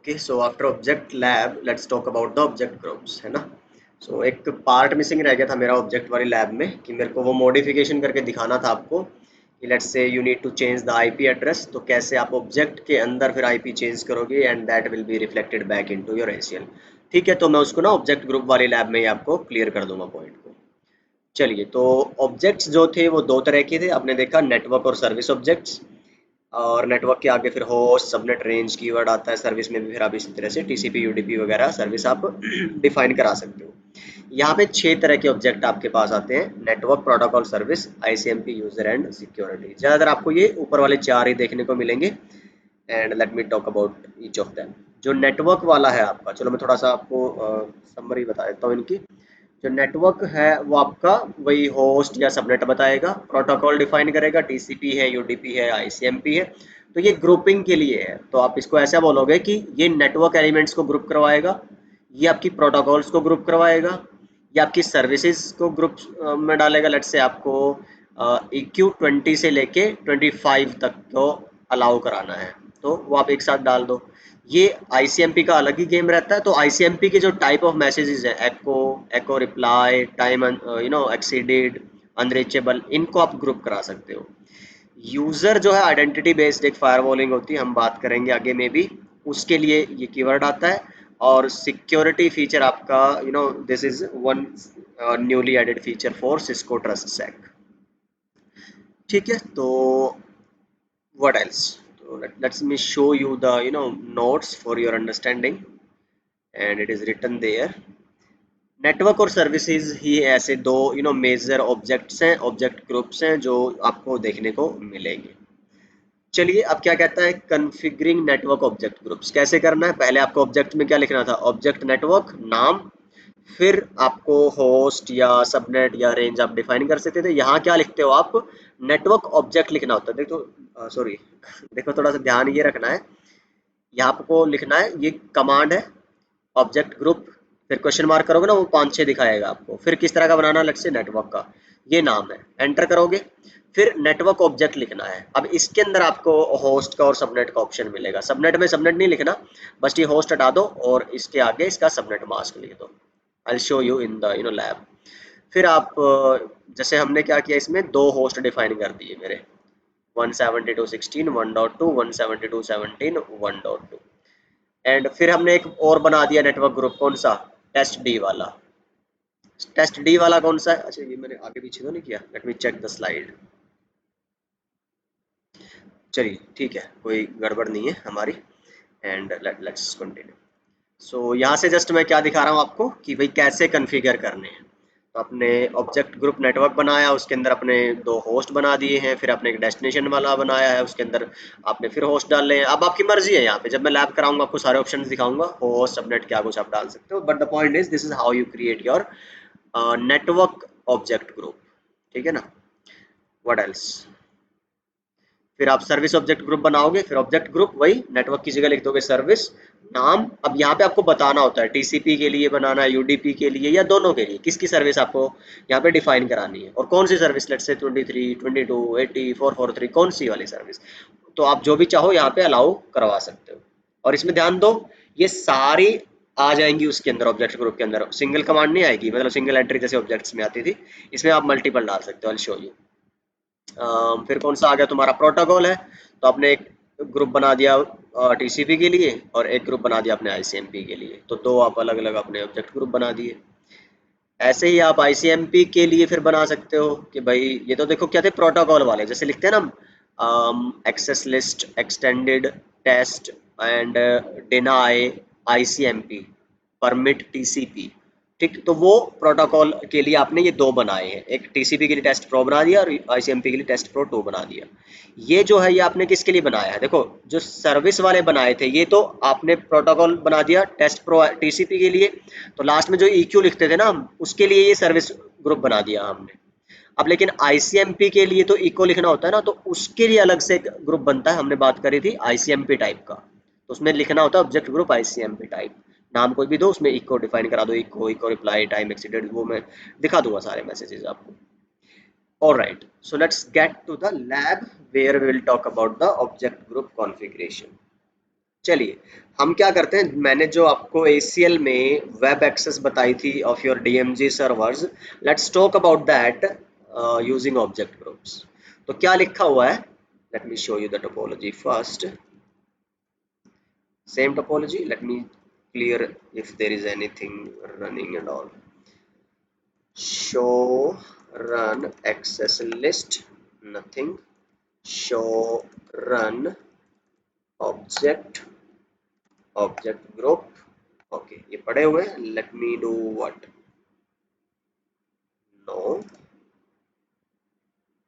Okay, so after object lab let's talk about the object groups, है ना। सो एक part missing रह गया था मेरा ऑब्जेक्ट वाली लैब में कि मेरे को वो मॉडिफिकेशन करके दिखाना था आपको कि let's say you need to change the IP address, तो कैसे आप ऑब्जेक्ट के अंदर फिर आईपी चेंज करोगे and that will be reflected back into your ACL. ठीक है, तो मैं उसको ना ऑब्जेक्ट ग्रुप वाली लैब में ही आपको क्लियर कर दूंगा पॉइंट को। चलिए, तो ऑब्जेक्ट्स जो थे वो दो तरह के थे, आपने देखा नेटवर्क और सर्विस ऑब्जेक्ट्स। और नेटवर्क के आगे फिर होस्ट सबनेट रेंज कीवर्ड आता है, सर्विस में भी फिर आप इसी तरह से टीसीपी यूडीपी वगैरह सर्विस आप डिफाइन करा सकते हो। यहाँ पे 6 तरह के ऑब्जेक्ट आपके पास आते हैं, network, protocol, service, ICMP, user and security. ज़्यादातर आपको ये ऊपर वाले 4 ही देखने को मिलेंगे and let me talk about each of them. जो नेटवर्क वाला है आपका, चलो मैं थोड़ा सा आपको समरी बता देता हूँ इनकी। जो नेटवर्क है वो आपका वही होस्ट या सबनेट बताएगा, प्रोटोकॉल डिफाइन करेगा, टीसीपी है, यूडीपी है, आईसीएमपी है। तो ये ग्रुपिंग के लिए है, तो आप इसको ऐसा बोलोगे कि ये नेटवर्क एलिमेंट्स को ग्रुप करवाएगा, ये आपकी प्रोटोकॉल्स को ग्रुप करवाएगा, ये आपकी सर्विसेज को ग्रुप में डालेगा। लेट से आपको EQ20 से लेके 25 तक को अलाउ कराना है, तो वो आप एक साथ डाल दो। ये आईसीएमपी का अलग ही गेम रहता है। तो आईसीएमपी के जो टाइप ऑफ मैसेजेस है, एको, एको रिप्लाई, टाइम एक्सीडेड, अनरीचेबल, इनको आप ग्रुप करा सकते हो। यूजर जो है आइडेंटिटी बेस्ड एक फायरवॉलिंग होती है, हम बात करेंगे आगे में भी, उसके लिए ये कीवर्ड आता है। और सिक्योरिटी फीचर आपका this is one newly added feature for Cisco TrustSec. ठीक है, तो what else? So let me show you the notes for your understanding, and it is written there. Network और services ही ऐसे दो major objects हैं, object groups हैं जो आपको देखने को मिलेंगे। चलिए, अब क्या कहता है कॉन्फ़िगरिंग नेटवर्क ऑब्जेक्ट ग्रुप्स कैसे करना है। पहले आपको ऑब्जेक्ट में क्या लिखना था, ऑब्जेक्ट नेटवर्क नाम, फिर आपको होस्ट या सबनेट या रेंज आप डिफाइन कर सकते थे। यहाँ क्या लिखते हो आप, नेटवर्क ऑब्जेक्ट लिखना होता है। देखो सॉरी देखो, थोड़ा सा ध्यान ये रखना है, यहाँ आपको लिखना है, ये कमांड है ऑब्जेक्ट ग्रुप, फिर क्वेश्चन मार्क करोगे ना वो 5-6 दिखाएगा आपको, फिर किस तरह का बनाना, लेट्स से नेटवर्क का ये नाम है, एंटर करोगे, फिर नेटवर्क ऑब्जेक्ट लिखना है। अब इसके अंदर आपको होस्ट का और सबनेट का ऑप्शन मिलेगा। सबनेट में सबनेट नहीं लिखना, बस ये होस्ट हटा दो और इसके आगे इसका सबनेट मास्क लिख दो। आई show you in the lab. फिर आप जैसे हमने क्या किया, इसमें 2 होस्ट डिफाइन कर दिए मेरे, 172.16 1.2, 172.17 1.2। एंड फिर हमने एक और बना दिया नेटवर्क ग्रुप, कौन सा, टेस्ट डी वाला। टेस्ट डी वाला कौन सा है, अच्छा ये मैंने आगे पीछे तो नहीं किया, let me check the slide. चलिए ठीक है, कोई गड़बड़ नहीं है हमारी, एंड लेट्स कंटिन्यू। सो यहाँ से जस्ट मैं क्या दिखा रहा हूँ आपको कि भाई कैसे कन्फिगर करने हैं। तो अपने ऑब्जेक्ट ग्रुप नेटवर्क बनाया, उसके अंदर अपने 2 होस्ट बना दिए हैं, फिर आपने एक डेस्टिनेशन वाला बनाया है, उसके अंदर आपने फिर होस्ट डाल हैं। अब आपकी मर्जी है, यहाँ पे जब मैं लैब कराऊंगा आपको सारे ऑप्शंस दिखाऊंगा, होस्ट सबनेट क्या कुछ आप डाल सकते हो, but the point is this is how you create your network object group. ठीक है ना, व्हाट एल्स। फिर आप सर्विस ऑब्जेक्ट ग्रुप बनाओगे, फिर ऑब्जेक्ट ग्रुप वही नेटवर्क की जगह लिख दोगे सर्विस नाम। अब यहाँ पे आपको बताना होता है टीसीपी के लिए बनाना है, यूडीपी के लिए, या दोनों के लिए, किसकी सर्विस आपको यहाँ पे डिफाइन करानी है और कौन सी सर्विस, लेट्स से 23, 22, 80, 443, कौन सी वाली सर्विस। तो आप जो भी चाहो यहाँ पे अलाउ करवा सकते हो। और इसमें ध्यान दो, ये सारी आ जाएंगी उसके अंदर, ऑब्जेक्ट ग्रुप के अंदर सिंगल कमांड नहीं आएगी, मतलब सिंगल एंट्री जैसे ऑब्जेक्ट्स में आती थी, इसमें आप मल्टीपल डाल सकते हो। आई शो यू। फिर कौन सा आ गया तुम्हारा, प्रोटोकॉल है, तो आपने एक ग्रुप बना दिया टीसीपी के लिए और एक ग्रुप बना दिया अपने आईसीएमपी के लिए, तो 2 आप अलग अलग अपने ऑब्जेक्ट ग्रुप बना दिए। ऐसे ही आप आईसीएमपी के लिए फिर बना सकते हो कि भाई ये तो देखो क्या थे, प्रोटोकॉल वाले जैसे लिखते हैं ना, access list, extended, test and deny, ICMP, permit, TCP. ठीक, तो वो प्रोटोकॉल के लिए आपने ये 2 बनाए हैं, एक टीसीपी के लिए टेस्ट प्रो बना दिया और आईसीएमपी के लिए टेस्ट प्रो 2 बना दिया। ये जो है ये आपने किसके लिए बनाया है, देखो जो सर्विस वाले बनाए थे ये तो आपने प्रोटोकॉल बना दिया टेस्ट प्रो टीसीपी के लिए, तो लास्ट में जो EQ लिखते थे ना हम, उसके लिए ये सर्विस ग्रुप बना दिया हमने। अब लेकिन आईसीएमपी के लिए तो इको लिखना होता है ना, तो उसके लिए अलग से एक ग्रुप बनता है, हमने बात करी थी आईसीएमपी टाइप का, तो उसमें लिखना होता है ऑब्जेक्ट ग्रुप आईसीएमपी टाइप, नाम कोई भी दो, उसमें इको डिफाइन करा दो, echo, echo reply, time exceeded, वो मैं दिखा दूंगा सारे मैसेजेस आपको। Alright, so let's get to the lab where we will talk about the object group configuration. चलिए हम क्या करते हैं, मैंने जो आपको ACL में वेब एक्सेस बताई थी of your DMG servers, let's talk about that using object groups. तो क्या लिखा हुआ है, late me show you the topology first. Same topology, let me clear if there is anything running and all. Show run access list, nothing. Show run object group, okay ये पड़े हुए हैं, let me do what, no,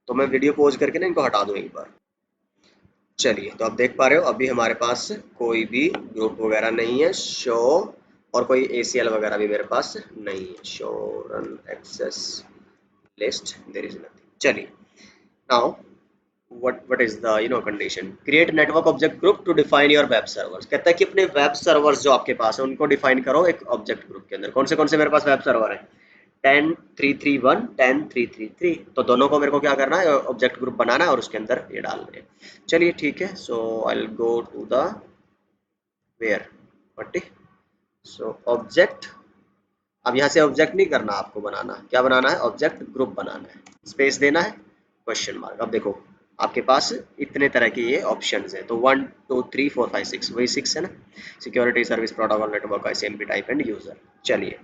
तो मैं video pause करके ना इनको हटा दूं एक बार। चलिए तो आप देख पा रहे हो अभी हमारे पास कोई भी ग्रुप वगैरह नहीं है शो, और कोई ACL वगैरह भी मेरे पास नहीं है। Show run access list, there is nothing. चलिए now what is the condition, create network object group to define your web servers। कहता है कि अपने वेब सर्वर्स जो आपके पास है उनको डिफाइन करो एक ऑब्जेक्ट ग्रुप के अंदर। कौन से मेरे पास वेब सर्वर है, 10.3.3.1 10.3.3.3, तो दोनों को मेरे को क्या करना है, ऑब्जेक्ट ग्रुप बनाना है और उसके अंदर ये डालना है। चलिए ठीक है, so I will go to the वेयर पट्टी, सो ऑब्जेक्ट। अब यहाँ से ऑब्जेक्ट नहीं करना, आपको बनाना क्या बनाना है, ऑब्जेक्ट ग्रुप बनाना है, स्पेस देना है, क्वेश्चन मार्क। अब देखो आपके पास इतने तरह के ये ऑप्शंस हैं, तो 1 2 3 4 5 6, वही 6 है ना, security service protocol network ICMP type and user. चलिए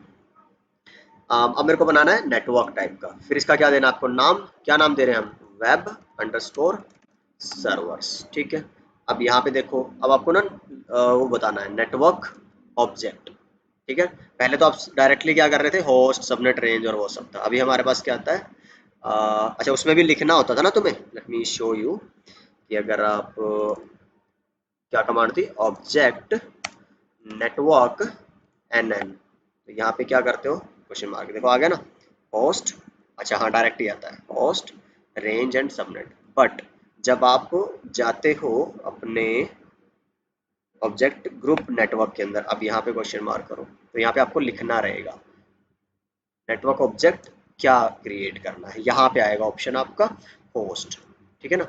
अब मेरे को बनाना है नेटवर्क टाइप का, फिर इसका क्या देना आपको, नाम, क्या नाम दे रहे हैं हम, वेब अंडरस्कोर सर्वर्स, ठीक है। अब यहाँ पे देखो, अब आपको ना वो बताना है नेटवर्क ऑब्जेक्ट, ठीक है। पहले तो आप डायरेक्टली क्या कर रहे थे, होस्ट सबनेट रेंज और वो सब था। अभी हमारे पास क्या आता है, अच्छा उसमें भी लिखना होता था ना तुम्हें, लेट मी शो यू कि अगर आप क्या कमांड थी, ऑब्जेक्ट नेटवर्क NN, तो यहाँ पे क्या करते हो, क्वेश्चन मार्क, देखो आ गया ना, होस्ट, अच्छा हाँ डायरेक्ट ही आता है, host range and subnet. But जब आप जाते हो अपने ऑब्जेक्ट ग्रुप नेटवर्क के अंदर, अब यहाँ पे क्वेश्चन मार्क करो, तो यहाँ पे आपको लिखना रहेगा नेटवर्क ऑब्जेक्ट क्या क्रिएट करना है, यहाँ पे आएगा ऑप्शन आपका होस्ट, ठीक है ना,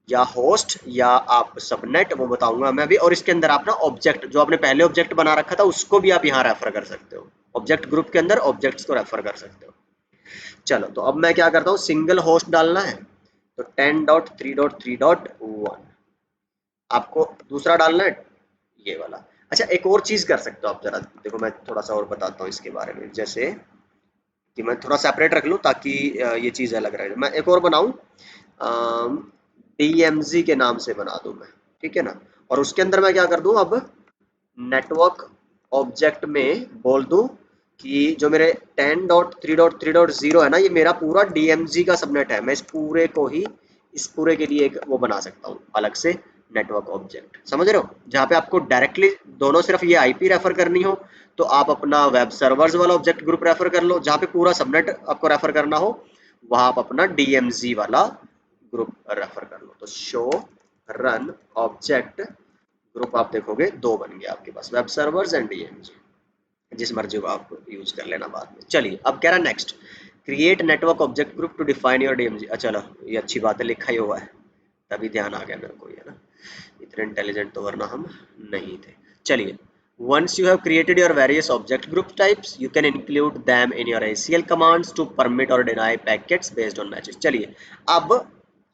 या होस्ट या आप सबनेट, वो बताऊंगा मैं अभी। और इसके अंदर आप ना ऑब्जेक्ट जो आपने पहले ऑब्जेक्ट बना रखा था उसको भी आप यहाँ रेफर कर सकते हो, ऑब्जेक्ट ग्रुप के अंदर ऑब्जेक्ट्स को रेफर कर सकते हो। चलो तो अब मैं क्या करता हूँ, सिंगल होस्ट डालना है तो 10.3.3.1, आपको दूसरा डालना है ये वाला। अच्छा एक और चीज कर सकते हो आप, जरा देखो मैं थोड़ा सा और बताता हूँ इसके बारे में, जैसे कि मैं थोड़ा सेपरेट रख लूँ ताकि ये चीज़ अलग रहे। मैं एक और बनाऊँ, DMZ के नाम से बना दूँ मैं, ठीक है ना, और उसके अंदर मैं क्या कर दूँ, अब नेटवर्क ऑब्जेक्ट में बोल दूँ कि जो मेरे 10.3.3.0 है ना, ये मेरा पूरा DMZ का सबनेट है, मैं इस पूरे को ही, इस पूरे के लिए एक वो बना सकता हूँ अलग से नेटवर्क ऑब्जेक्ट, समझ रहे हो, जहाँ पे आपको डायरेक्टली दोनों सिर्फ ये IP रेफर करनी हो तो आप अपना वेब सर्वर्स वाला ऑब्जेक्ट ग्रुप रेफर कर लो, जहाँ पे पूरा सबनेट आपको रेफर करना हो वहाँ आप अपना DMZ वाला ग्रुप रेफर कर लो। तो शो रन ऑब्जेक्ट ग्रुप आप देखोगे दो बन गया आपके पास, वेब सर्वर्स एंड DMZ, जिस मर्जी को आप यूज कर लेना बाद में। चलिए अब कह रहा है next, create network object group to define your DMZ। अच्छा चलो ये अच्छी बात है, लिखा ही हुआ है तभी ध्यान आ गया मेरे को, ये ना, इतने इंटेलिजेंट तो वरना हम नहीं थे। चलिए once you have created your various object group types you can include them in your ACL commands to permit or deny packets based on matches। चलिए अब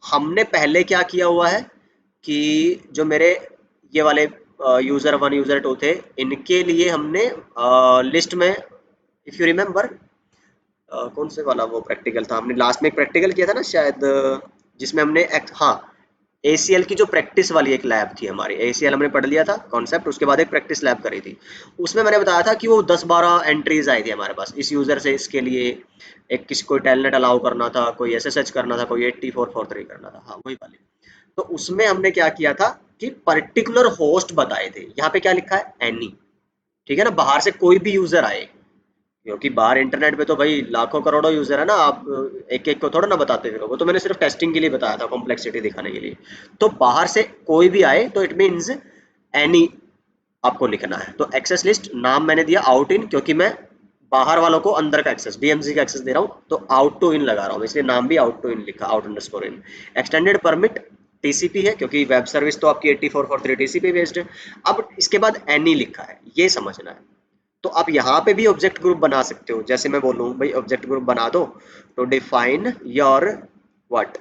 हमने पहले क्या किया हुआ है कि जो मेरे ये वाले यूजर 1 यूजर 2 थे, इनके लिए हमने लिस्ट में, इफ यू रिमेम्बर कौन से वाला वो प्रैक्टिकल था, हमने लास्ट में एक प्रैक्टिकल किया था ना शायद, जिसमें हमने हाँ ACL की जो प्रैक्टिस वाली एक लैब थी हमारी, ACL हमने पढ़ लिया था कॉन्सेप्ट, उसके बाद एक प्रैक्टिस लैब करी थी, उसमें मैंने बताया था कि वो 10-12 एंट्रीज आई थी हमारे पास, इस यूजर से इसके लिए एक किसी को टेलनेट अलाउ करना था, कोई SSH करना था, कोई 8443 करना था, हाँ वही वाली। तो उसमें हमने क्या किया था कि पर्टिकुलर होस्ट बताए थे, यहाँ पे क्या लिखा है, एनी, ठीक है ना, बाहर से कोई भी यूजर आए, क्योंकि बाहर इंटरनेट पे तो भाई लाखों करोड़ों यूजर है ना, आप एक एक को थोड़ा ना बताते फिरोगे, तो मैंने सिर्फ टेस्टिंग के लिए बताया था, कॉम्प्लेक्सिटी दिखाने के लिए। तो बाहर से कोई भी आए तो इट मीन्स एनी आपको लिखना है। तो एक्सेस लिस्ट नाम मैंने दिया आउट इन, क्योंकि मैं बाहर वालों को अंदर का एक्सेस, DMZ का एक्सेस दे रहा हूँ, तो आउट टू इन लगा रहा हूँ, इसलिए नाम भी आउट टू इन लिखा, आउट अंडरस्कोर इन। एक्सटेंडेड परमिट टीसीपी है, क्योंकि वेब सर्विस तो आपकी 8443 टीसीपी बेस्ड है। अब इसके बाद एनी लिखा है, ये समझना है। तो आप यहाँ पे भी ऑब्जेक्ट ग्रुप बना सकते हो, जैसे मैं बोलूँ भाई ऑब्जेक्ट ग्रुप बना दो, तो डिफाइन योर व्हाट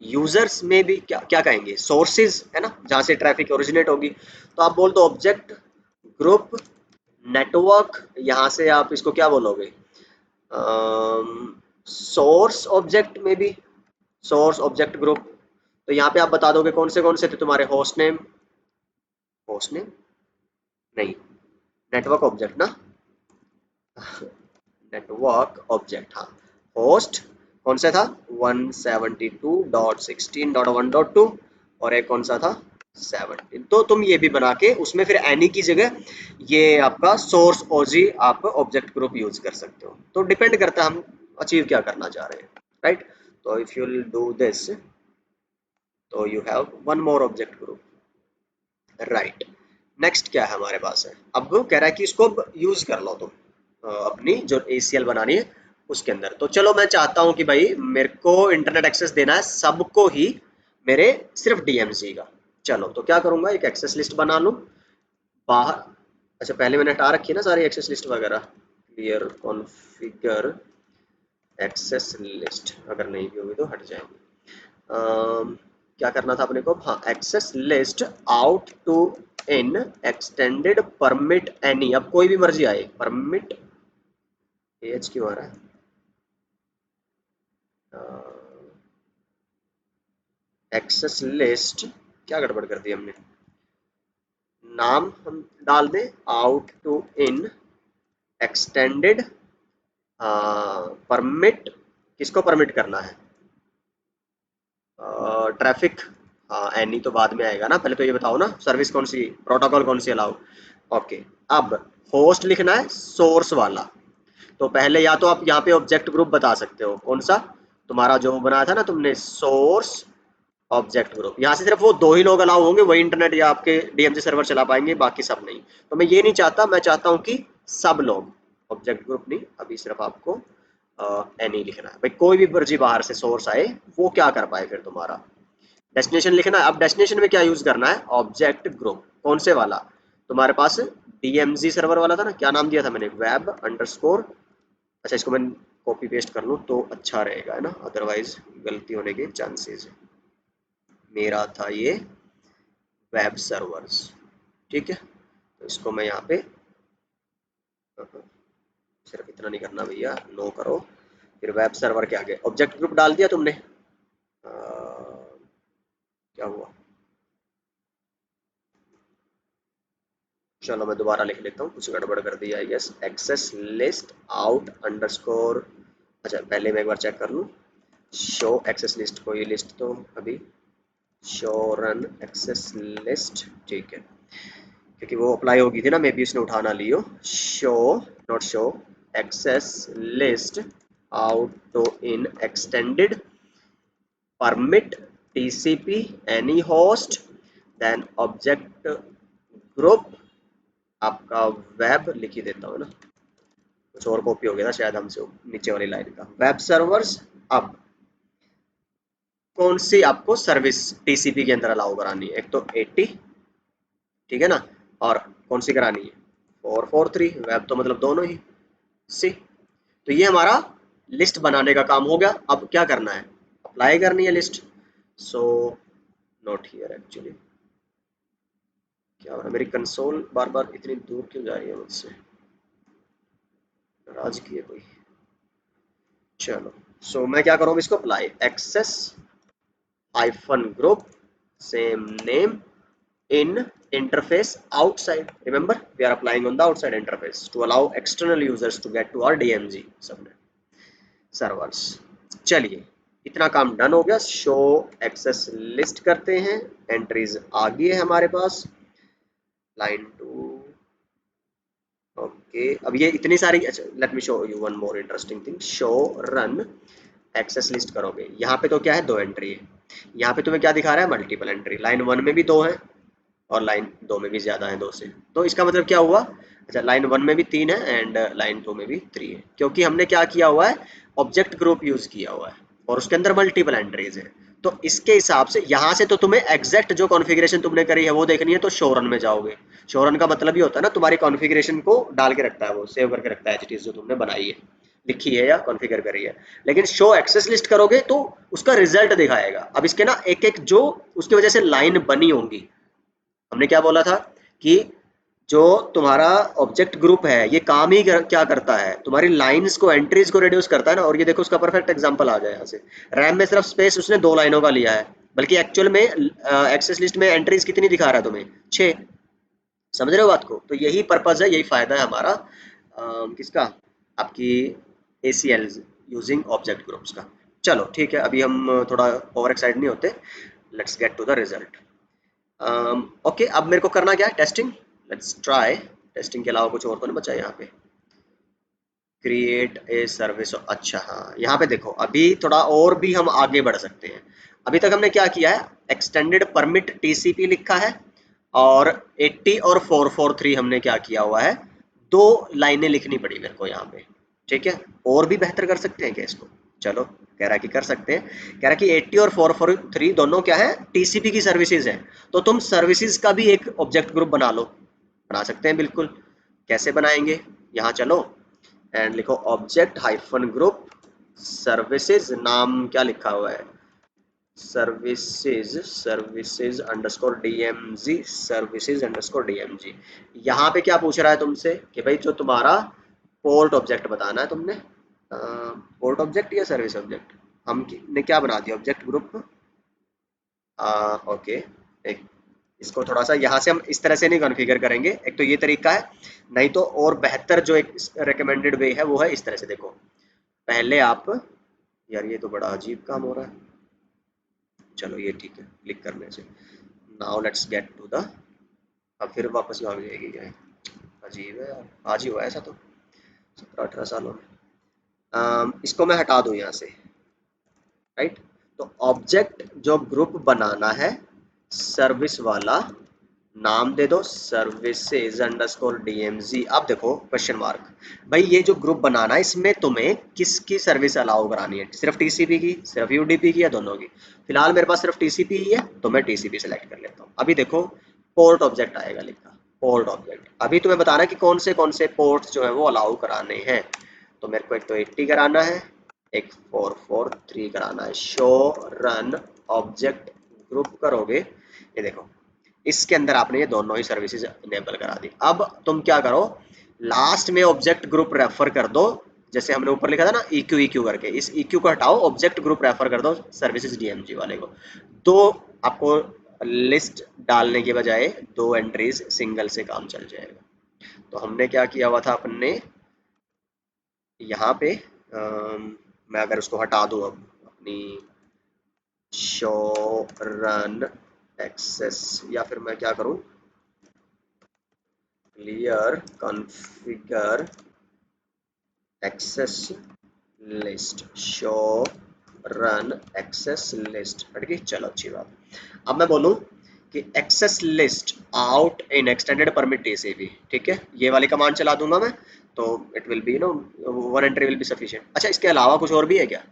यूजर्स में भी क्या क्या कहेंगे, सोर्सेज है ना, जहाँ से ट्रैफिक ओरिजिनेट होगी। तो आप बोल दो ऑब्जेक्ट ग्रुप नेटवर्क, यहाँ से आप इसको क्या बोलोगे, सोर्स ऑब्जेक्ट में भी, सोर्स ऑब्जेक्ट ग्रुप। तो यहाँ पे आप बता दोगे कौन से थे तुम्हारे, होस्ट नेम नहीं, नेटवर्क ऑब्जेक्ट ना, नेटवर्क ऑब्जेक्ट हाँ, होस्ट कौन सा था 172.16.1.2, और एक कौन सा था 17। तो तुम ये भी बना के उसमें फिर एनी की जगह ये आपका सोर्स ओजी आप ऑब्जेक्ट ग्रुप यूज कर सकते हो। तो डिपेंड करता है हम अचीव क्या करना चाह रहे हैं, राइट। तो इफ यू डू दिस, तो you have one more object group, right. Next क्या है हमारे पास है, अब वो कह रहा है कि इसको यूज कर लो तुम अपनी जो ACL बनानी है उसके अंदर। तो चलो मैं चाहता हूँ कि भाई मेरे को इंटरनेट एक्सेस देना है सबको ही, मेरे सिर्फ DMZ का। चलो तो क्या करूंगा, एक एक्सेस लिस्ट बना लूँ बाहर। अच्छा पहले मैंने हटा रखी है ना सारी एक्सेस लिस्ट वगैरह, क्लियर कॉन्फ़िगर एक्सेस लिस्ट, अगर नहीं भी होगी तो हट जाएंगे। क्या करना था अपने को, हाँ access list out to in extended permit any, अब कोई भी मर्जी आए, परमिट एच क्यों आ रहा है, एक्सेस लिस्ट क्या गड़बड़ कर दी हमने, नाम हम डाल दें out to in extended permit, किसको परमिट करना है, ट्रैफिक, हाँ एनी तो बाद में आएगा ना, पहले तो ये बताओ ना सर्विस कौन सी, प्रोटोकॉल कौन सी अलाउ। ओके, अब होस्ट लिखना है सोर्स वाला। तो पहले या तो आप यहाँ पे ऑब्जेक्ट ग्रुप बता सकते हो, कौन सा तुम्हारा जो बनाया था ना तुमने, सोर्स ऑब्जेक्ट ग्रुप। यहाँ से सिर्फ वो दो ही लोग अलाउ होंगे, वही इंटरनेट या आपके DMZ सर्वर चला पाएंगे, बाकी सब नहीं। तो मैं ये नहीं चाहता, मैं चाहता हूँ कि सब लोग, ऑब्जेक्ट ग्रुप नहीं, अभी सिर्फ आपको एनी लिखना है भाई, कोई भी मर्जी बाहर से सोर्स आए वो क्या कर पाए फिर तुम्हारा। डेस्टिनेशन लिखना है, अब डेस्टिनेशन में क्या यूज करना है, ऑब्जेक्ट ग्रुप कौन से वाला, तुम्हारे पास DMZ सर्वर वाला था ना, क्या नाम दिया था मैंने, वेब अंडरस्कोर। अच्छा इसको मैं कॉपी पेस्ट कर लूँ तो अच्छा रहेगा है ना, अदरवाइज गलती होने के चांसेस है। मेरा था ये वेब सर्वर्स, ठीक है। तो इसको मैं यहाँ पे सिर्फ इतना नहीं करना भैया, नो करो, फिर वेब सर्वर के आगे ऑब्जेक्ट ग्रुप डाल दिया तुमने। क्या हुआ, चलो मैं दोबारा लिख लेता हूँ, कुछ गड़बड़ कर दिया I guess. Access list out underscore, अच्छा पहले मैं एक बार चेक कर लूँ, शो एक्सेस लिस्ट को, ये लिस्ट तो अभी शो रन एक्सेस लिस्ट, ठीक है, क्योंकि वो अप्लाई होगी थी ना, मे बी उसने उठा ना लियो। Show, not show, access list out to in extended permit TCP any host, then object group आपका वेब लिख ही देता हूँ ना, कुछ और कॉपी हो गया था शायद हमसे नीचे वाली लाइन का, वेब सर्वर्स। अब कौन सी आपको सर्विस TCP के अंदर अलाउ करानी है, एक तो 80, ठीक है ना, और कौन सी करानी है 443, वेब तो मतलब दोनों ही सी। तो ये हमारा लिस्ट बनाने का काम हो गया। अब क्या करना है, अप्लाई करनी है list. So not here actually, क्या हो रहा है, मेरी कंसोल बार बार इतनी दूर क्यों जा रही है मुझसे, नाराज की है कोई। चलो सो मैं क्या करूँ इसको, apply access hyphen group same name in interface outside, remember we are applying on the outside interface to allow external users to get to our DMZ subnet servers। चलिए इतना काम डन हो गया, शो एक्सेस लिस्ट करते हैं, entries आ गई है हमारे पास, लाइन 2। ओके अब ये इतनी सारी, अच्छा let me show you one more interesting thing, show run access list करोगे, यहाँ पे तो क्या है, दो एंट्री है, यहाँ पे तुम्हें क्या दिखा रहा है, मल्टीपल एंट्री, लाइन 1 में भी दो है और लाइन 2 में भी ज़्यादा है 2 से। तो इसका मतलब क्या हुआ, अच्छा लाइन 1 में भी 3 है एंड लाइन 2 में भी 3 है, क्योंकि हमने क्या किया हुआ है, ऑब्जेक्ट ग्रुप यूज़ किया हुआ है। और उसके अंदर मल्टीपल एंट्रीज है। तो इसके हिसाब से यहाँ से तो तुम्हें एग्जैक्ट जो कॉन्फ़िगरेशन तुमने करी है वो देखनी है, तो शो रन में जाओगे। शो रन का मतलब ये होता है ना, तुम्हारी कॉन्फ़िगरेशन को डाल के रखता है, वो सेव करके रखता है एज इट इज जो तुमने बनाई है, लिखी है या कॉन्फ़िगर करी है। लेकिन शो एक्सेस लिस्ट करोगे तो उसका रिजल्ट दिखाएगा। अब इसके ना एक एक जो उसकी वजह से लाइन बनी होंगी, हमने क्या बोला था कि जो तुम्हारा ऑब्जेक्ट ग्रुप है ये काम ही क्या करता है, तुम्हारी लाइंस को, एंट्रीज को रिड्यूस करता है ना। और ये देखो उसका परफेक्ट एग्जांपल आ गया यहाँ से। रैम में सिर्फ स्पेस उसने 2 लाइनों का लिया है, बल्कि एक्चुअल में एक्सेस लिस्ट में एंट्रीज कितनी दिखा रहा है तुम्हें, 6। समझ रहे हो बात को? तो यही पर्पज है, यही फायदा है हमारा किसका, आपकी ACL यूजिंग ऑब्जेक्ट ग्रुप्स का। चलो ठीक है, अभी हम थोड़ा ओवर एक्साइड नहीं होते, let's get to the result. Okay, अब मेरे को करना क्या है, टेस्टिंग। Let's try. टेस्टिंग के अलावा कुछ और तो नहीं बचा यहाँ पे। क्रिएट ए सर्विस, अच्छा हाँ, यहाँ पे देखो अभी थोड़ा और भी हम आगे बढ़ सकते हैं। अभी तक हमने क्या किया है, एक्सटेंडेड परमिट TCP लिखा है, और 80 और 443 हमने क्या किया हुआ है, 2 लाइनें लिखनी पड़ी मेरे को यहाँ पे। ठीक है, और भी बेहतर कर सकते हैं क्या इसको? चलो, कह रहा है कि कर सकते हैं। कह रहा है कि 80 और 443 दोनों क्या है, TCP की सर्विसेज है। तो तुम सर्विसेज का भी एक ऑब्जेक्ट ग्रुप बना लो। बना सकते हैं बिल्कुल। कैसे बनाएंगे, यहाँ चलो एंड लिखो ऑब्जेक्ट हाइफन ग्रुप सर्विसेज, नाम क्या लिखा हुआ है, services, services underscore DMG, services underscore DMG। यहाँ पे क्या पूछ रहा है तुमसे कि भाई जो तुम्हारा पोर्ट ऑब्जेक्ट बताना है तुमने, पोर्ट ऑब्जेक्ट या सर्विस ऑब्जेक्ट, हमने क्या बना दिया, ऑब्जेक्ट ग्रुप। ओके, एक इसको थोड़ा सा यहाँ से हम इस तरह से नहीं कॉन्फ़िगर करेंगे, एक तो ये तरीका है, नहीं तो और बेहतर जो एक रिकमेंडेड वे है वो है इस तरह से। देखो पहले आप, यार ये तो बड़ा अजीब काम हो रहा है, चलो ये ठीक है क्लिक करने से। Now let's get to the, अब फिर वापस भाग जाएगी क्या, अजीब है यार, आज ही हुआ है ऐसा तो 17-18 सालों में। इसको मैं हटा दूँ यहाँ से, राइट। तो ऑब्जेक्ट जो ग्रुप बनाना है सर्विस वाला, नाम दे दो सर्विसेज अंडरस्कोर DMG। अब देखो क्वेश्चन मार्क, भाई ये जो ग्रुप बनाना है इसमें तुम्हें किसकी सर्विस अलाउ करानी है, सिर्फ TCP की, सिर्फ UDP की, या दोनों की? फिलहाल मेरे पास सिर्फ TCP ही है, तो मैं TCP सेलेक्ट कर लेता हूँ। अभी देखो पोर्ट ऑब्जेक्ट आएगा लिखा, पोर्ट ऑब्जेक्ट। अभी तुम्हें बताना है कि कौन से पोर्ट्स जो है वो अलाउ कराने हैं। तो मेरे को एक तो 80 कराना है, एक 443 कराना है। शो रन ऑब्जेक्ट ग्रुप करोगे, ये देखो इसके अंदर आपने ये दोनों ही सर्विसेज इनेबल करा दी। अब तुम क्या करो, लास्ट में ऑब्जेक्ट ग्रुप रेफर कर दो, जैसे हमने ऊपर लिखा था ना EQ करके, इस EQ को हटाओ, ऑब्जेक्ट ग्रुप रेफर कर दो सर्विसेज DMG वाले को। तो आपको लिस्ट डालने के बजाय 2 एंट्रीज सिंगल से काम चल जाएगा। तो हमने क्या किया हुआ था अपने यहाँ पे, मैं अगर उसको हटा दूँ अब अपनी शो रन एक्सेस, या फिर मैं क्या करूँ, clear configure access list, show run access list, हट गई, चलो अच्छी बात। अब मैं बोलूँ कि access list out in extended permit TCP, ठीक है, ये वाली कमांड चला दूंगा मैं, तो it will be no 1 entry will be sufficient. अच्छा, इसके अलावा कुछ और भी है क्या?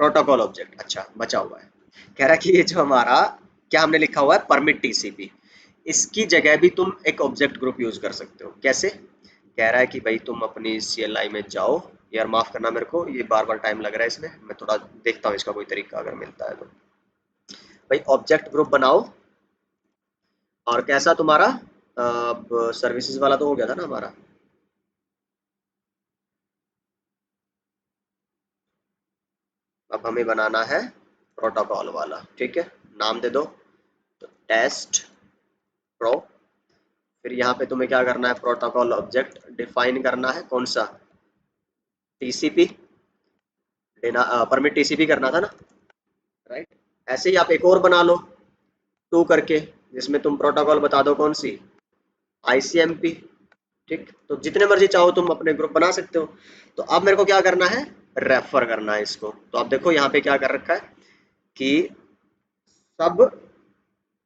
प्रोटोकॉल ऑब्जेक्ट, अच्छा बचा हुआ है। कह रहा है कि ये जो हमारा क्या हमने लिखा हुआ है परमिट TCP, इसकी जगह भी तुम एक ऑब्जेक्ट ग्रुप यूज कर सकते हो। कैसे? कह रहा है कि भाई तुम अपनी CLI में जाओ, यार माफ करना मेरे को, ये बार बार टाइम लग रहा है इसमें, मैं थोड़ा देखता हूँ इसका कोई तरीका अगर मिलता है तो। भाई ऑब्जेक्ट ग्रुप बनाओ, और कैसा तुम्हारा, अब सर्विसेज वाला तो हो गया था ना हमारा, अब हमें बनाना है प्रोटोकॉल वाला, ठीक है। नाम दे दो तो टेस्ट प्रो। फिर यहाँ पे तुम्हें क्या करना है, प्रोटोकॉल ऑब्जेक्ट डिफाइन करना है, कौन सा, TCP देना, परमिट TCP करना था ना, राइट। ऐसे ही आप एक और बना लो 2 करके, जिसमें तुम प्रोटोकॉल बता दो कौन सी, ICMP। ठीक, तो जितने मर्जी चाहो तुम अपने ग्रुप बना सकते हो। तो अब मेरे को क्या करना है, रेफर करना है इसको। तो आप देखो यहाँ पे क्या कर रखा है कि सब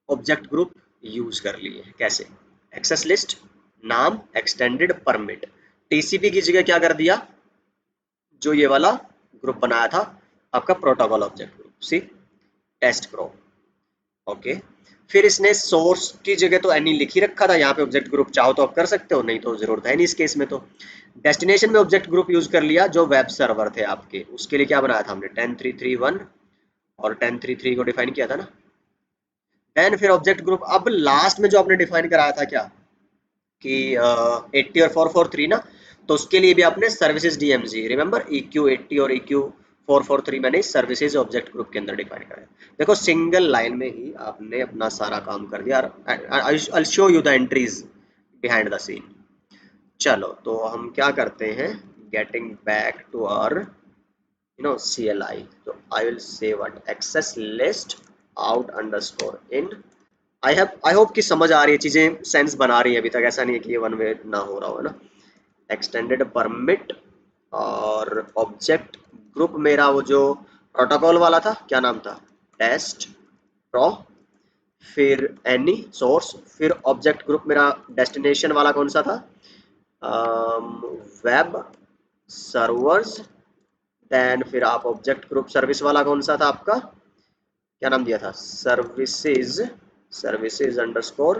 ऑब्जेक्ट ग्रुप यूज कर लिए। कैसे? एक्सेस लिस्ट, नाम, एक्सटेंडेड परमिट, टीसीपी की जगह क्या कर दिया, जो ये वाला ग्रुप बनाया था आपका प्रोटोकॉल ऑब्जेक्ट ग्रुप, सी टेस्ट ग्रुप। ओके, फिर इसने सोर्स की जगह तो एनी लिख ही रखा था, यहाँ पे ऑब्जेक्ट ग्रुप चाहो तो आप कर सकते हो, नहीं तो जरूरत है नहीं इस केस में। तो डेस्टिनेशन में ऑब्जेक्ट ग्रुप यूज कर लिया, जो वेब सर्वर थे आपके, उसके लिए क्या बनाया था हमने 10331 और 1033 को डिफाइन किया था ना। देन फिर ऑब्जेक्ट ग्रुप, अब लास्ट में जो आपने डिफाइन कराया था क्या कि 80 और 443 ना, तो उसके लिए भी आपने सर्विसेज डीएमजी, रिमेंबर EQ 80 और EQ 443 मैंने सर्विसेज ऑब्जेक्ट ग्रुप के अंदर डिफाइन कराया। देखो सिंगल लाइन में ही आपने अपना सारा काम कर दिया। I show you the entries behind the scene. चलो तो हम क्या करते हैं, getting back to our CLI, तो I will say what access list out underscore in. I hope कि समझ आ रही है चीजें, सेंस बना रही है अभी तक, ऐसा नहीं है कि ये वन वे ना हो रहा हो, है ना। एक्सटेंडेड परमिट और ऑब्जेक्ट ग्रुप मेरा वो जो प्रोटोकॉल वाला था, क्या नाम था, टेस्ट प्रो, फिर एनी सोर्स, फिर ऑब्जेक्ट ग्रुप मेरा डेस्टिनेशन वाला कौन सा था, वेब सर्वर्स। देन फिर आप ऑब्जेक्ट ग्रुप सर्विस वाला कौन सा था आपका, क्या नाम दिया था, services, services underscore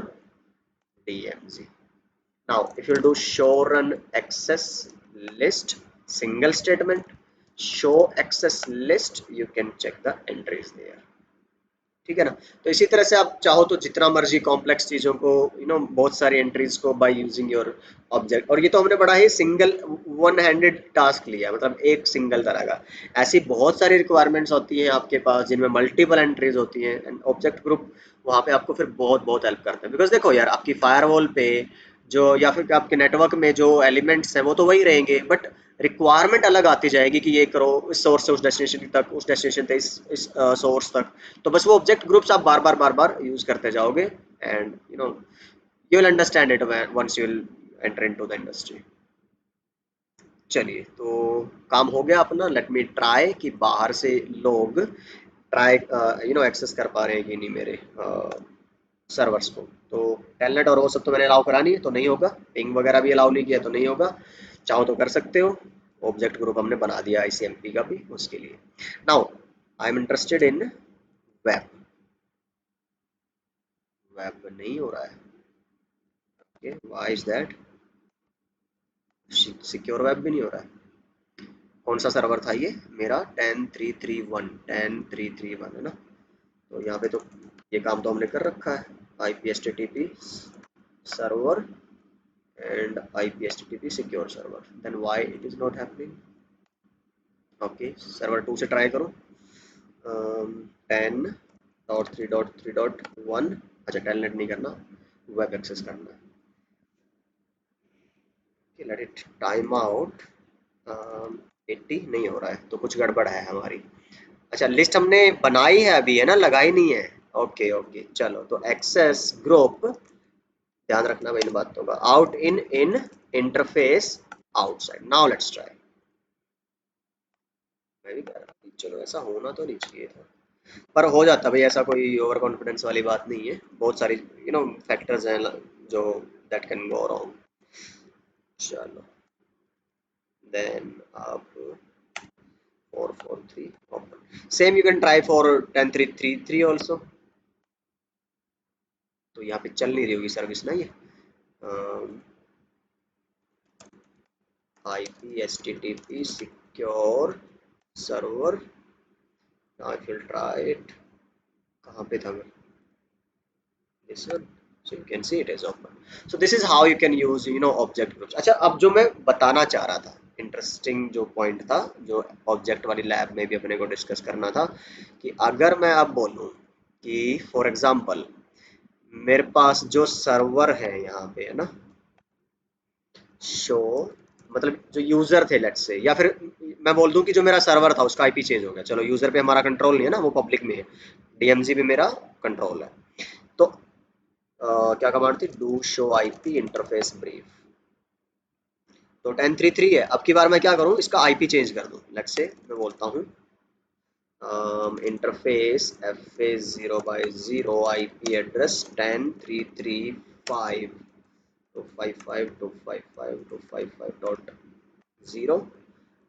DMZ. Now, if you do show run access list, single statement, show access list, you can check the entries there. ठीक है ना। तो इसी तरह से आप चाहो तो जितना मर्जी कॉम्प्लेक्स चीजों को बहुत सारी एंट्रीज को बाय यूजिंग योर ऑब्जेक्ट, और ये तो हमने बड़ा ही सिंगल वन हैंडेड टास्क लिया, मतलब एक सिंगल तरह का। ऐसी बहुत सारी रिक्वायरमेंट्स होती हैं आपके पास जिनमें मल्टीपल एंट्रीज होती हैं, एंड ऑब्जेक्ट ग्रुप वहाँ पे आपको फिर बहुत बहुत हेल्प करता है। बिकॉज देखो यार, आपकी फायरवॉल पे जो, या फिर आपके नेटवर्क में जो एलिमेंट्स हैं वो तो वही रहेंगे, बट रिक्वायरमेंट अलग आती जाएगी कि ये करो इस सोर्स से उस डेस्टिनेशन तक, उस डेस्टिनेशन से इस सोर्स तक। तो बस वो ऑब्जेक्ट ग्रुप्स आप बार बार यूज करते जाओगे, and you will understand it once you will enter into the industry. चलिए तो काम हो गया अपना। लेट मी ट्राई कि बाहर से लोग ट्राई एक्सेस कर पा रहे हैं कि नहीं मेरे सर्वर्स को। तो टेलनेट और वो सब तो मैंने अलाउ करा नहीं है, तो नहीं होगा। पिंग वगैरह भी अलाउ नहीं किया, तो नहीं होगा। चाहो तो कर सकते हो। ऑब्जेक्ट ग्रुप हमने बना दिया ICMP का भी उसके लिए। Now I am interested in web. Web नहीं हो रहा है, okay, why is that. Secure web भी नहीं हो रहा है। कौन सा सर्वर था ये मेरा, 10331 है ना। तो यहाँ पे तो ये काम तो हमने कर रखा है, IP HTTP server and IP HTTP secure server. Then why it is not happening? Okay, server 2 से ट्राई करो। 10.3.3.1, अच्छा टेलनेट नहीं करना, वेब एक्सेस करना है। Let it time out. 80 नहीं हो रहा है, तो कुछ गड़बड़ है हमारी। अच्छा, लिस्ट हमने बनाई है अभी, है ना, लगाई नहीं है। ओके ओके, चलो तो एक्सेस ग्रुप, ध्यान रखना भाई इन बातों का। Out in in interface outside. Now let's try. मैं भी कह रहा था चलो ऐसा होना तो नहीं चाहिए था, पर हो जाता भाई, ऐसा कोई ओवर कॉन्फिडेंस वाली बात नहीं है। बहुत सारी फैक्टर्स हैं जो दैट कैन गो रॉन्ग। चलो देन आप 443 open, same you can try for 10333 also. तो यहाँ पे चल नहीं रही होगी सर्विस ना ये, IP HTTP secure server. Now I will try it. कहाँ पे था मैं, this one, so you can see it is open. So this is how you can use object groups. अच्छा, अब जो मैं बताना चाह रहा था, इंटरेस्टिंग जो पॉइंट था, जो ऑब्जेक्ट वाली लैब में भी अपने को डिस्कस करना था, कि अगर मैं अब बोलूं कि फॉर एग्जांपल मेरे पास जो सर्वर है यहाँ पे, है ना, शो, मतलब जो यूजर थे लेट्स से, या फिर मैं बोल दूं कि जो मेरा सर्वर था उसका IP चेंज हो गया। चलो यूजर पे हमारा कंट्रोल नहीं है ना, वो पब्लिक में है, DMZ भी मेरा कंट्रोल है। तो क्या कमांड थी, do show IP interface brief. तो 1033 है, अब की बार मैं क्या करूं, इसका IP चेंज कर दूं। लेट्स से मैं बोलता हूं interface FA0/0 IP address 10335 255.255.255.0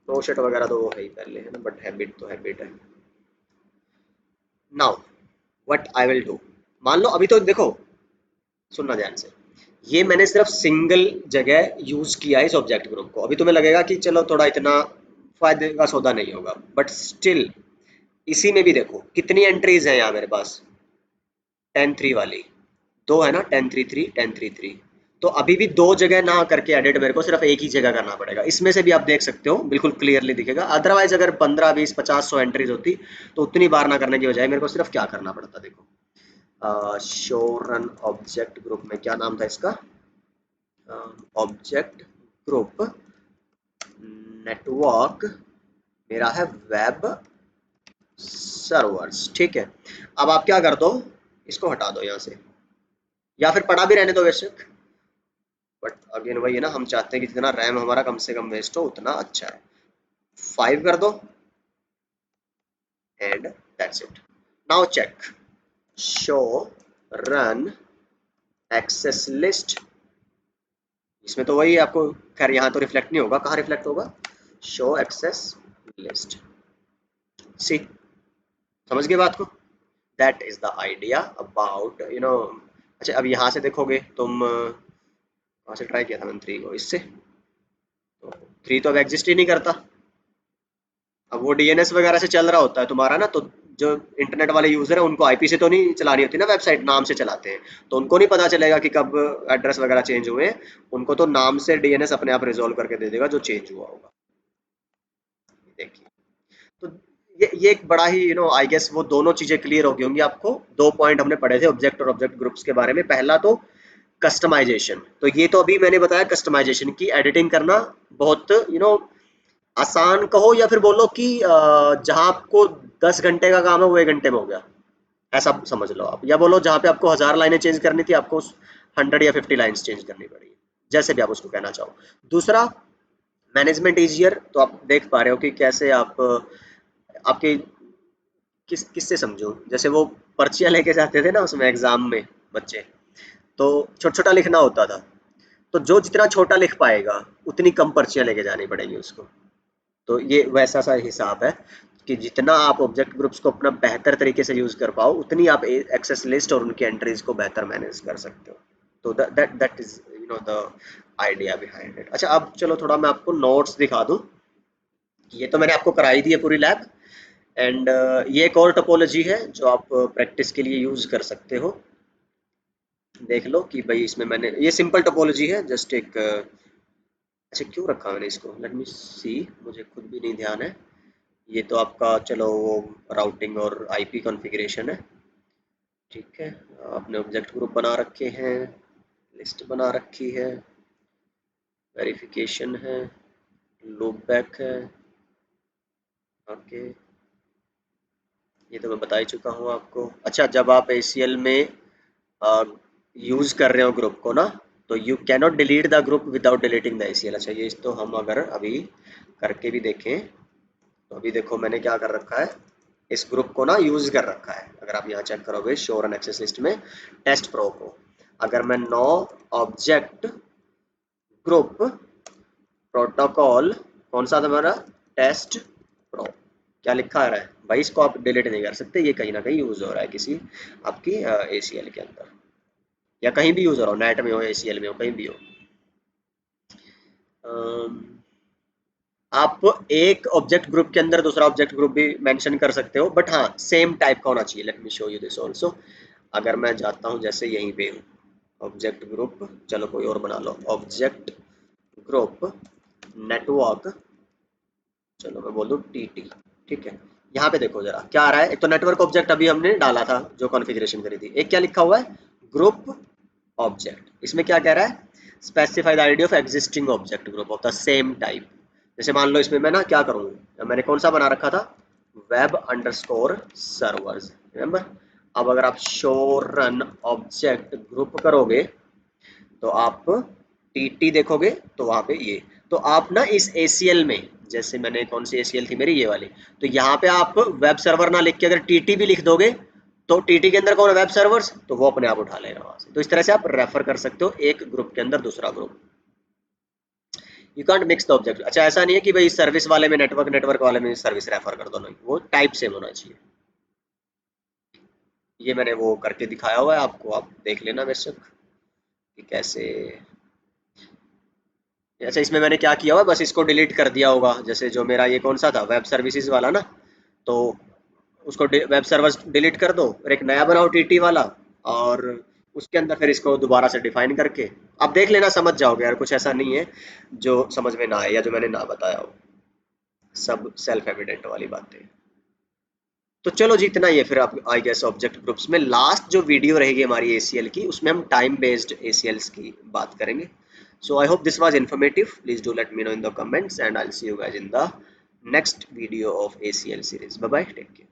no shut वगैरह तो वो है ही पहले, है ना, बट हैबिट तो हैबिट है। Now what I will do, मान लो अभी तो देखो, सुनना ध्यान से, ये मैंने सिर्फ सिंगल जगह यूज किया है इस ऑब्जेक्ट ग्रुप को। अभी तुम्हें लगेगा कि चलो थोड़ा इतना फायदे का सौदा नहीं होगा, बट स्टिल इसी में भी देखो कितनी एंट्रीज है यहाँ मेरे पास, 10 3 वाली, दो है ना, 10 3 3 10 3 3। तो अभी भी दो जगह ना करके एडिट मेरे को सिर्फ एक ही जगह करना पड़ेगा। इसमें से भी आप देख सकते हो बिल्कुल क्लियरली दिखेगा। अदरवाइज अगर 15 20 50 100 एंट्रीज होती तो उतनी बार ना करने की बजाय मेरे को सिर्फ क्या करना पड़ता, देखो, शो रन ऑब्जेक्ट ग्रुप में क्या नाम था इसका, ऑब्जेक्ट ग्रुप नेटवर्क, मेरा है वेब सर्वर्स, ठीक है। अब आप क्या कर दो, इसको हटा दो यहाँ से, या फिर पढ़ा भी रहने दो बेशक, बट अगेन वही है ना, हम चाहते हैं कि जितना रैम हमारा कम से कम वेस्ट हो उतना अच्छा है। 5 कर दो and that's it. Now check, show run access list, इसमें तो वही आपको, खैर यहाँ तो रिफ्लेक्ट नहीं होगा, कहाँ रिफ्लेक्ट होगा, शो एक्सेस लिस्ट, सी, समझ गए बात को, that is the idea about you know. अच्छा अब यहाँ से देखोगे तुम, कहाँ से ट्राई किया था मैंने 3 को, इससे तो 3 तो अब एग्जिस्ट ही नहीं करता। अब वो डीएनएस वगैरह से चल रहा होता है तुम्हारा ना, तो जो इंटरनेट वाले यूजर है उनको आईपी से तो नहीं चलानी होती ना, वेबसाइट नाम से चलाते हैं, तो उनको नहीं पता चलेगा कि कब एड्रेस वगैरह चेंज हुए हैं। उनको तो नाम से डीएनएस अपने आप रिजोल्व करके दे देगा जो चेंज हुआ होगा। देखिए, तो ये एक बड़ा ही आई गेस वो दोनों चीजें क्लियर हो गई होंगी आपको। 2 पॉइंट हमने पढ़े थे ऑब्जेक्ट और ऑब्जेक्ट ग्रुप्स के बारे में। पहला तो कस्टमाइजेशन, तो ये तो अभी मैंने बताया, कस्टमाइजेशन की एडिटिंग करना बहुत आसान कहो, या फिर बोलो कि जहां आपको 10 घंटे का काम है वो 1 घंटे में हो गया, ऐसा समझ लो आप। या बोलो जहां पे आपको 1000 लाइनें चेंज करनी थी आपको 100 या 50 लाइन्स चेंज करनी पड़ी, जैसे भी आप उसको कहना चाहो। दूसरा, मैनेजमेंट इजियर, तो आप देख पा रहे हो कि कैसे आप आपके किससे समझो, जैसे वो पर्चियां लेके जाते थे ना उसमें एग्जाम में बच्चे, तो छोटा छोटा लिखना होता था, तो जो जितना छोटा लिख पाएगा उतनी कम पर्चियां लेके जानी पड़ेगी उसको। तो ये वैसा सा हिसाब है कि जितना आप ऑब्जेक्ट ग्रुप्स को अपना बेहतर तरीके से यूज कर पाओ उतनी आप एक्सेस लिस्ट और उनकी एंट्रीज को बेहतर मैनेज कर सकते हो। तो that that is the idea behind it. अच्छा अब चलो थोड़ा मैं आपको नोट्स दिखा दूं। ये तो मैंने आपको कराई दी है पूरी लैब, एंड ये एक और टोपोलॉजी है जो आप प्रैक्टिस के लिए यूज कर सकते हो। देख लो कि भाई इसमें मैंने, ये सिंपल टोपोलॉजी है, जस्ट एक अच्छा क्यों रखा मैंने इसको, लेट मी सी, मुझे खुद भी नहीं ध्यान है। ये तो आपका चलो वो राउटिंग और आईपी कॉन्फ़िगरेशन है, ठीक है। आपने ऑब्जेक्ट ग्रुप बना रखे हैं, लिस्ट बना रखी है, वेरिफिकेशन है, लूप बैक है, ओके, ये तो मैं बता ही चुका हूँ आपको। अच्छा जब आप ACL में यूज़ कर रहे हो ग्रुप को ना, तो you cannot delete the group without deleting the ACL। अच्छा ये तो हम अगर अभी करके भी देखें, तो अभी देखो मैंने क्या कर रखा है, इस ग्रुप को ना यूज कर रखा है। अगर आप यहाँ चेक करोगे शो रन एक्सेस लिस्ट में टेस्ट प्रो को, अगर मैं नो ऑब्जेक्ट ग्रुप प्रोटोकॉल, कौन सा था हमारा, टेस्ट प्रो, क्या लिखा आ रहा है भाई, इसको आप डिलीट नहीं कर सकते, ये कहीं ना कहीं यूज हो रहा है किसी आपकी ACL के अंदर, या कहीं भी यूज हो रहा हो, नेट में हो, ACL में हो, कहीं भी हो। अम, आप एक ऑब्जेक्ट ग्रुप के अंदर दूसरा ऑब्जेक्ट ग्रुप भी मेंशन कर सकते हो, बट हाँ सेम टाइप का होना चाहिए। Late me show you this also. अगर मैं जाता हूँ जैसे यहीं पे हूँ, ऑब्जेक्ट ग्रुप, चलो कोई और बना लो, ऑब्जेक्ट ग्रुप नेटवर्क, चलो मैं बोल दूँ TT, ठीक है। यहाँ पे देखो जरा क्या आ रहा है, एक तो नेटवर्क ऑब्जेक्ट अभी हमने डाला था जो कॉन्फ़िगरेशन करी थी, एक क्या लिखा हुआ है, ग्रुप ऑब्जेक्ट। इसमें क्या कह रहा है, specify the ID of existing object group of the same type. जैसे मान लो इसमें मैं ना क्या करूँ, मैंने कौन सा बना रखा था, वेब अंडरस्कोर सर्वर्स, रिमेंबर। अब अगर आप शो रन ऑब्जेक्ट ग्रुप करोगे तो आप TT देखोगे, तो वहां पे ये, तो आप ना इस ACL में, जैसे मैंने कौन सी ACL थी मेरी, ये वाली, तो यहाँ पे आप वेब सर्वर ना लिख के अगर TT भी लिख दोगे तो टीटी के अंदर कौन है, वेब सर्वर्स, तो वो अपने आप उठा लेगा वहां से। तो इस तरह से आप रेफर कर सकते हो एक ग्रुप के अंदर दूसरा group. You can't mix the object. अच्छा ऐसा नहीं है कि भाई सर्विस वाले में नेटवर्क, नेटवर्क वाले में सर्विस रेफर कर दो, नहीं, वो टाइप सेम होना चाहिए। ये मैंने वो करके दिखाया हुआ है आपको, आप देख लेना बेशक कि कैसे। अच्छा इसमें मैंने क्या किया हुआ है, बस इसको डिलीट कर दिया होगा। जैसे जो मेरा ये कौन सा था, वेब सर्विसेज वाला ना, तो उसको वेब सर्वर डिलीट कर दो और एक नया बनाओ टीटी वाला, और उसके अंदर फिर इसको दोबारा से डिफाइन करके आप देख लेना, समझ जाओगे यार। कुछ ऐसा नहीं है जो समझ में ना आए या जो मैंने ना बताया हो, सब सेल्फ एविडेंट वाली बातें। तो चलो जी इतना ही है फिर। आप आई गेस ऑब्जेक्ट ग्रुप्स में लास्ट जो वीडियो रहेगी हमारी एसीएल की, उसमें हम टाइम बेस्ड एसीएल्स की बात करेंगे। So I hope this was informative. Please do let me know in the comments and I will see you guys in the next video of ACL series. Bye bye, take care.